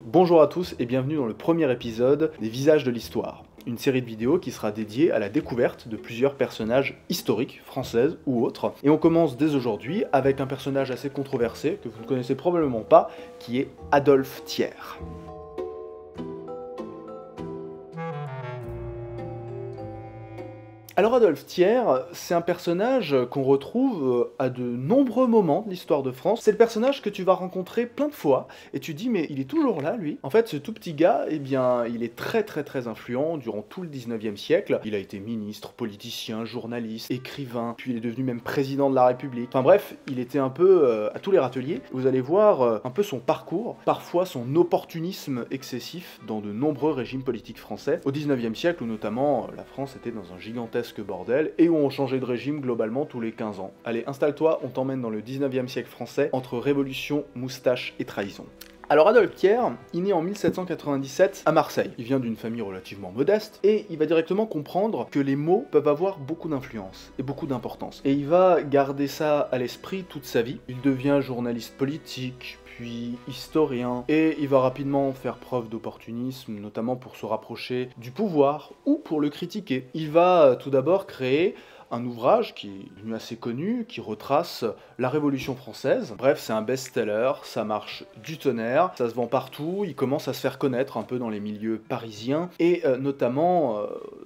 Bonjour à tous et bienvenue dans le premier épisode des Visages de l'Histoire, une série de vidéos qui sera dédiée à la découverte de plusieurs personnages historiques, françaises ou autres. Et on commence dès aujourd'hui avec un personnage assez controversé que vous ne connaissez probablement pas, qui est Adolphe Thiers. Alors Adolphe Thiers, c'est un personnage qu'on retrouve à de nombreux moments de l'histoire de France. C'est le personnage que tu vas rencontrer plein de fois, et tu te dis mais il est toujours là lui. En fait ce tout petit gars, eh bien il est très influent durant tout le 19e siècle. Il a été ministre, politicien, journaliste, écrivain, puis il est devenu même président de la République. Enfin bref, il était un peu à tous les râteliers. Vous allez voir un peu son parcours, parfois son opportunisme excessif dans de nombreux régimes politiques français. Au 19e siècle où notamment la France était dans un gigantesque bordel, et où on changeait de régime globalement tous les 15 ans. Allez, installe-toi, on t'emmène dans le 19e siècle français, entre révolution, moustache et trahison. Alors Adolphe Thiers, il naît en 1797 à Marseille. Il vient d'une famille relativement modeste, et il va directement comprendre que les mots peuvent avoir beaucoup d'influence, et beaucoup d'importance. Et il va garder ça à l'esprit toute sa vie. Il devient journaliste politique, puis historien, et il va rapidement faire preuve d'opportunisme, notamment pour se rapprocher du pouvoir, ou pour le critiquer. Il va tout d'abord créer un ouvrage qui est devenu assez connu, qui retrace la Révolution française. Bref, c'est un best-seller, ça marche du tonnerre, ça se vend partout, il commence à se faire connaître un peu dans les milieux parisiens, et notamment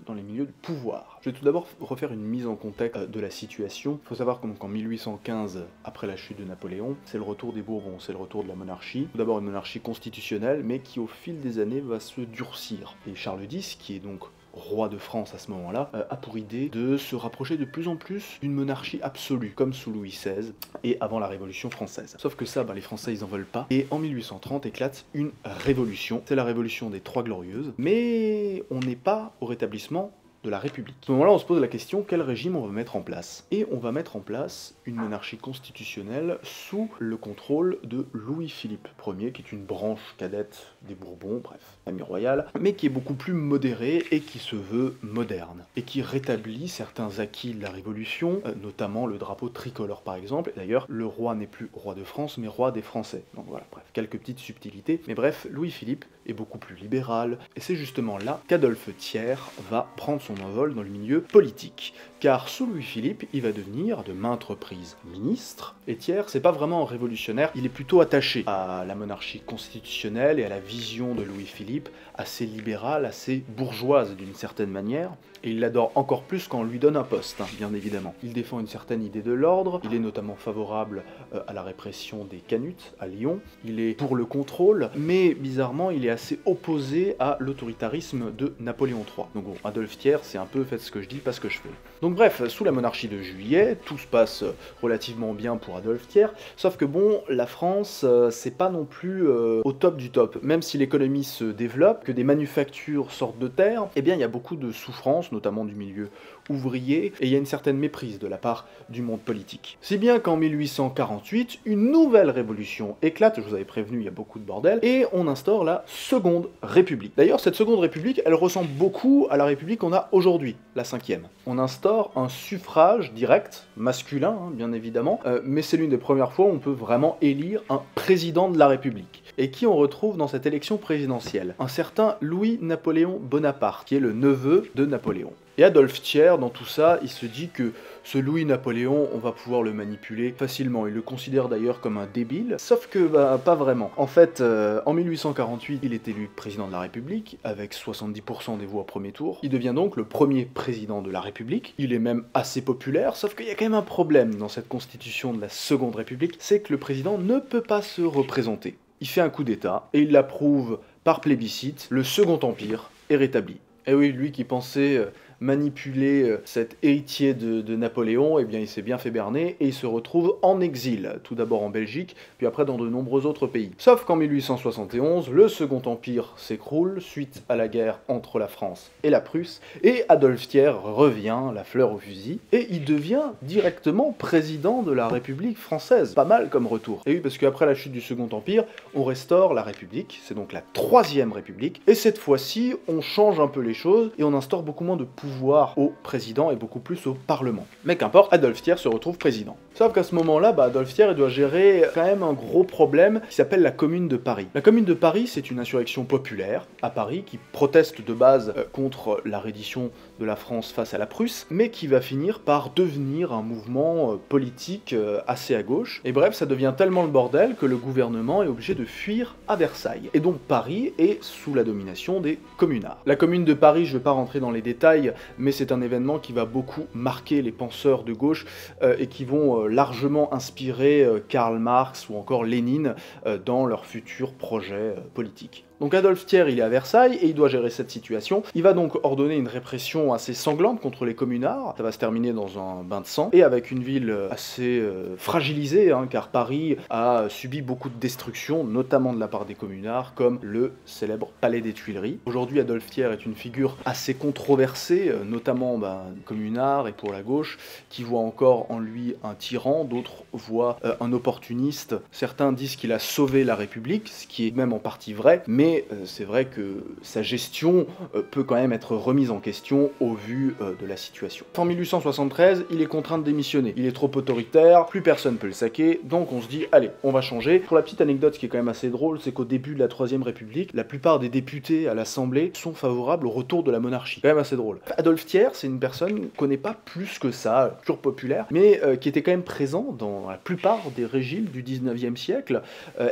dans les milieux de pouvoir. Je vais tout d'abord refaire une mise en contexte de la situation. Il faut savoir qu'en 1815, après la chute de Napoléon, c'est le retour des Bourbons, c'est le retour de la monarchie. Tout d'abord une monarchie constitutionnelle, mais qui au fil des années va se durcir. Et Charles X, qui est donc roi de France à ce moment-là, a pour idée de se rapprocher de plus en plus d'une monarchie absolue, comme sous Louis XVI et avant la Révolution française. Sauf que ça, les Français, ils en veulent pas. Et en 1830 éclate une révolution. C'est la révolution des Trois Glorieuses. Mais on n'est pas au rétablissement de la République. À ce moment-là, on se pose la question, quel régime on va mettre en place? Et on va mettre en place une monarchie constitutionnelle sous le contrôle de Louis-Philippe Ier, qui est une branche cadette des Bourbons, bref, famille royale, mais qui est beaucoup plus modérée et qui se veut moderne, et qui rétablit certains acquis de la Révolution, notamment le drapeau tricolore par exemple. Et d'ailleurs, le roi n'est plus roi de France, mais roi des Français. Donc voilà, bref, quelques petites subtilités. Mais bref, Louis-Philippe est beaucoup plus libéral, et c'est justement là qu'Adolphe Thiers va prendre son envol dans le milieu politique. Car sous Louis-Philippe, il va devenir de maintes reprises ministre, et Thiers, c'est pas vraiment un révolutionnaire, il est plutôt attaché à la monarchie constitutionnelle et à la vision de Louis-Philippe, assez libérale, assez bourgeoise d'une certaine manière, et il l'adore encore plus quand on lui donne un poste, bien évidemment. Il défend une certaine idée de l'ordre, il est notamment favorable à la répression des canutes à Lyon, il est pour le contrôle, mais bizarrement, il est assez opposé à l'autoritarisme de Napoléon III. Donc bon, Adolphe Thiers, c'est un peu faites ce que je dis, pas ce que je fais. Donc bref, sous la monarchie de Juillet, tout se passe relativement bien pour Adolphe Thiers, sauf que bon, la France, c'est pas non plus au top du top. Même si l'économie se développe, que des manufactures sortent de terre, eh bien il y a beaucoup de souffrances, notamment du milieu ouvrier, et il y a une certaine méprise de la part du monde politique. Si bien qu'en 1848, une nouvelle révolution éclate, je vous avais prévenu, il y a beaucoup de bordel, et on instaure la Seconde République. D'ailleurs, cette Seconde République, elle ressemble beaucoup à la République qu'on a aujourd'hui, la 5e. On instaure un suffrage direct, masculin, bien évidemment, mais c'est l'une des premières fois où on peut vraiment élire un président de la République. Et qui on retrouve dans cette élection présidentielle? Un certain Louis-Napoléon Bonaparte, qui est le neveu de Napoléon. Et Adolphe Thiers, dans tout ça, il se dit que ce Louis-Napoléon, on va pouvoir le manipuler facilement. Il le considère d'ailleurs comme un débile, sauf que, pas vraiment. En fait, en 1848, il est élu président de la République, avec 70% des voix au premier tour. Il devient donc le premier président de la République. Il est même assez populaire, sauf qu'il y a quand même un problème dans cette constitution de la Seconde République, c'est que le président ne peut pas se représenter. Il fait un coup d'État, et il l'approuve par plébiscite, le Second Empire est rétabli. Et oui, lui qui pensait manipuler cet héritier de Napoléon, eh bien il s'est bien fait berner et il se retrouve en exil, tout d'abord en Belgique, puis après dans de nombreux autres pays. Sauf qu'en 1871, le Second Empire s'écroule suite à la guerre entre la France et la Prusse, et Adolphe Thiers revient, la fleur au fusil, et il devient directement président de la République française. Pas mal comme retour. Et oui, parce qu'après la chute du Second Empire, on restaure la République, c'est donc la Troisième République, et cette fois-ci, on change un peu les choses et on instaure beaucoup moins de pouvoir pouvoir au président et beaucoup plus au Parlement. Mais qu'importe, Adolphe Thiers se retrouve président. Sauf qu'à ce moment-là, Adolphe Thiers doit gérer quand même un gros problème qui s'appelle la Commune de Paris. La Commune de Paris, c'est une insurrection populaire à Paris qui proteste de base contre la reddition de la France face à la Prusse, mais qui va finir par devenir un mouvement politique assez à gauche. Et bref, ça devient tellement le bordel que le gouvernement est obligé de fuir à Versailles. Et donc Paris est sous la domination des communards. La Commune de Paris, je ne vais pas rentrer dans les détails, mais c'est un événement qui va beaucoup marquer les penseurs de gauche et qui vont largement inspirer Karl Marx ou encore Lénine dans leurs futurs projets politiques. Donc Adolphe Thiers, il est à Versailles et il doit gérer cette situation. Il va donc ordonner une répression assez sanglante contre les communards. Ça va se terminer dans un bain de sang et avec une ville assez fragilisée, car Paris a subi beaucoup de destruction, notamment de la part des communards, comme le célèbre Palais des Tuileries. Aujourd'hui, Adolphe Thiers est une figure assez controversée, notamment communards et pour la gauche, qui voient encore en lui un tyran, d'autres voient un opportuniste. Certains disent qu'il a sauvé la République, ce qui est même en partie vrai, mais c'est vrai que sa gestion peut quand même être remise en question au vu de la situation. En 1873, il est contraint de démissionner. Il est trop autoritaire, plus personne peut le saquer, donc on se dit, allez, on va changer. Pour la petite anecdote, ce qui est quand même assez drôle, c'est qu'au début de la Troisième République, la plupart des députés à l'Assemblée sont favorables au retour de la monarchie. Quand même assez drôle. Adolphe Thiers, c'est une personne qu'on connaît pas plus que ça, toujours populaire, mais qui était quand même présent dans la plupart des régimes du 19e siècle,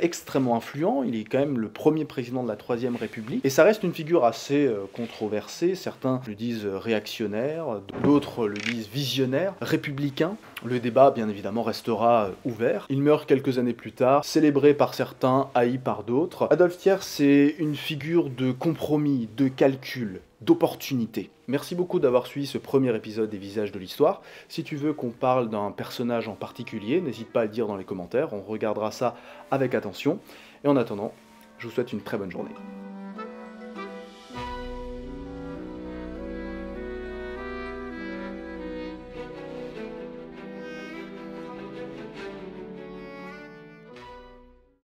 extrêmement influent. Il est quand même le premier président de la Troisième République, et ça reste une figure assez controversée. Certains le disent réactionnaire, d'autres le disent visionnaire, républicain. Le débat, bien évidemment, restera ouvert. Il meurt quelques années plus tard, célébré par certains, haï par d'autres. Adolphe Thiers, c'est une figure de compromis, de calcul, d'opportunité. Merci beaucoup d'avoir suivi ce premier épisode des Visages de l'Histoire. Si tu veux qu'on parle d'un personnage en particulier, n'hésite pas à le dire dans les commentaires, on regardera ça avec attention. Et en attendant, je vous souhaite une très bonne journée.